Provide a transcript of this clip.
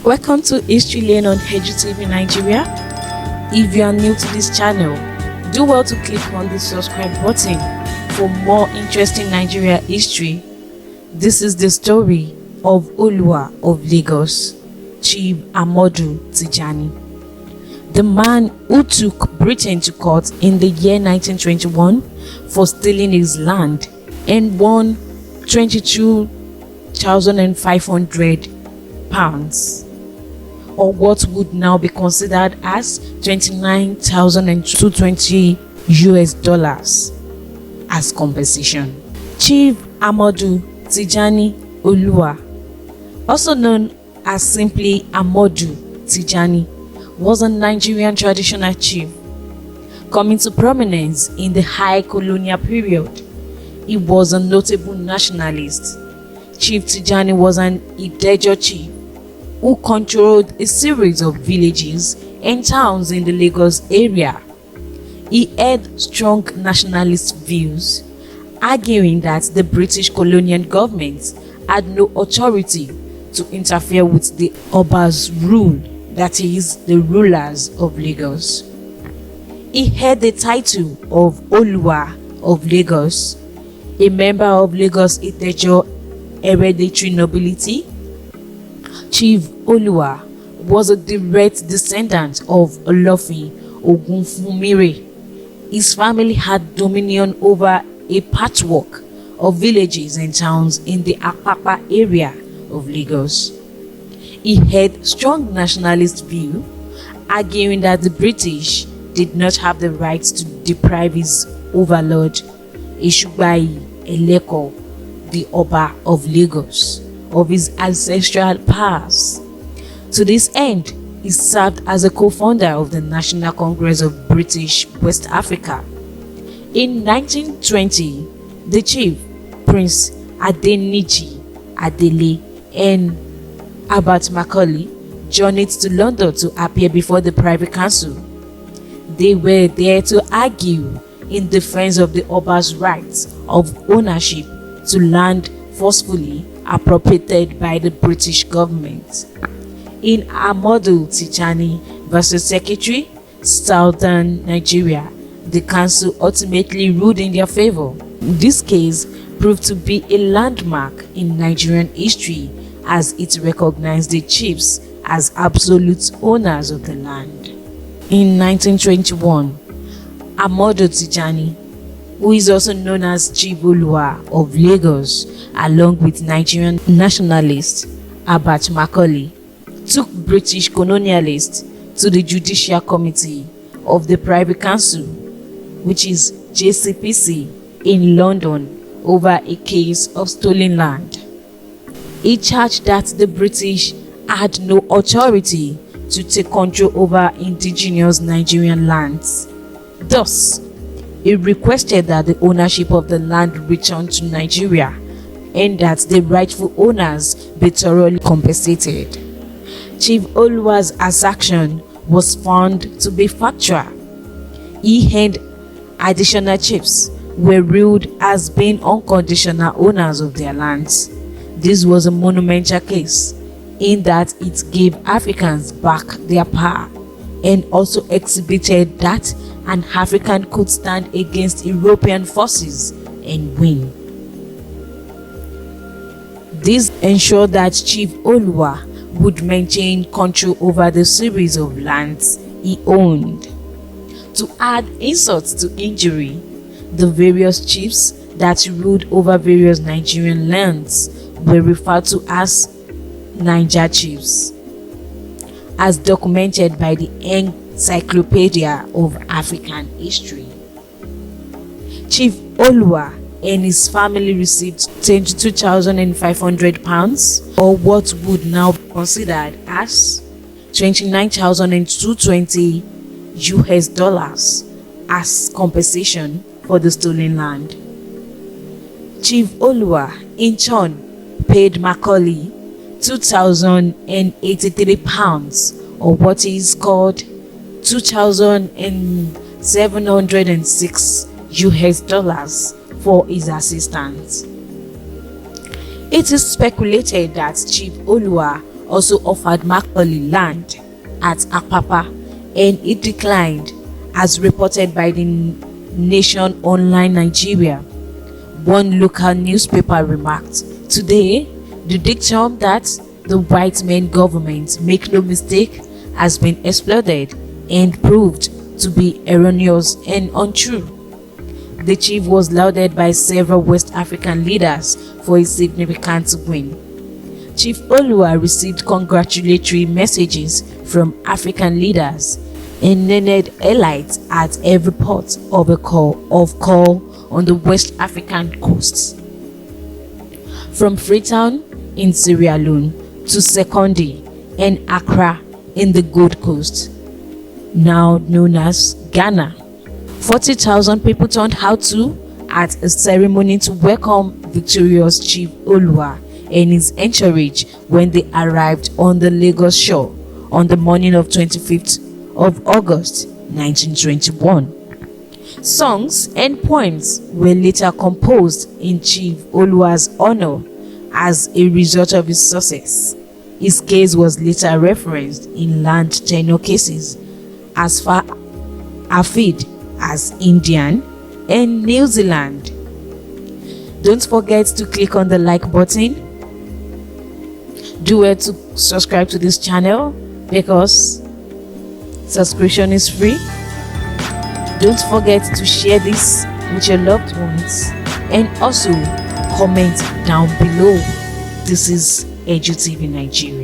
Welcome to History Lane on HGTV Nigeria. If you are new to this channel, do well to click on the subscribe button for more interesting Nigeria history. This is the story of Oluwa of Lagos, Chief Amodu Tijani, the man who took Britain to court in the year 1921 for stealing his land and won £22,500, or what would now be considered as $29,220 as compensation. Chief Amodu Tijani Oluwa, also known as simply Amodu Tijani, was a Nigerian traditional chief coming to prominence in the high colonial period. He was a notable nationalist. Chief Tijani was an Idaho chief who controlled a series of villages and towns in the Lagos area. He had strong nationalist views, arguing that the British colonial government had no authority to interfere with the Oba's rule, that is, the rulers of Lagos. He had the title of Oluwa of Lagos, a member of Lagos Idaho hereditary nobility. Chief Oluwa was a direct descendant of Olofin Ogunfunmire. His family had dominion over a patchwork of villages and towns in the Apapa area of Lagos. He had strong nationalist view, arguing that the British did not have the right to deprive his overlord, Eshubayi Eleko, the Oba of Lagos, of his ancestral powers. To this end, he served as a co-founder of the National Congress of British West Africa. In 1920, the chief, Prince Adeniji Adele, and Abat Macaulay journeyed to London to appear before the Privy Council. They were there to argue in defense of the Oba's rights of ownership to land forcefully appropriated by the British government. In Amodu Tijani versus Secretary, Southern Nigeria, the council ultimately ruled in their favor. This case proved to be a landmark in Nigerian history, as it recognized the chiefs as absolute owners of the land. In 1921, Amodu Tijani, who is also known as Chief Oluwa of Lagos, along with Nigerian nationalist Abat Macaulay, took British colonialists to the Judicial Committee of the Privy Council, which is JCPC, in London over a case of stolen land. He charged that the British had no authority to take control over indigenous Nigerian lands. Thus, he requested that the ownership of the land return to Nigeria and that the rightful owners be thoroughly compensated. Chief Oluwa's assertion was found to be factual. He and additional chiefs were ruled as being unconditional owners of their lands. This was a monumental case in that it gave Africans back their power and also exhibited that an African could stand against European forces and win. This ensured that Chief Oluwa would maintain control over the series of lands he owned. To add insult to injury, the various chiefs that ruled over various Nigerian lands were referred to as Niger chiefs, as documented by the Encyclopedia of African History. Chief Oluwa and his family received £22,500, or what would now be considered as $29,220 as compensation for the stolen land. Chief Oluwa in turn paid Macaulay £2,083, or what is called $2,706 for his assistance. It is speculated that Chief Oluwa also offered Macaulay land at Apapa, and it declined, as reported by the Nation Online Nigeria. One local newspaper remarked, "Today, the dictum that the white men government, make no mistake, has been exploded and proved to be erroneous and untrue." The chief was lauded by several West African leaders for his significant win. Chief Oluwa received congratulatory messages from African leaders and learned elites at every port of call on the West African coasts. From Freetown in Sierra Leone to Sekondi and Accra in the Gold Coast, now known as Ghana. 40,000 people turned out to at a ceremony to welcome victorious Chief Oluwa and his entourage when they arrived on the Lagos shore on the morning of 25th of August 1921. Songs and poems were later composed in Chief Oluwa's honor as a result of his success. His case was later referenced in land tenure cases as far afield as India and New Zealand. Don't forget to click on the like button. Do well to subscribe to this channel because subscription is free. Don't forget to share this with your loved ones and also comment down below. This is EduTV Nigeria.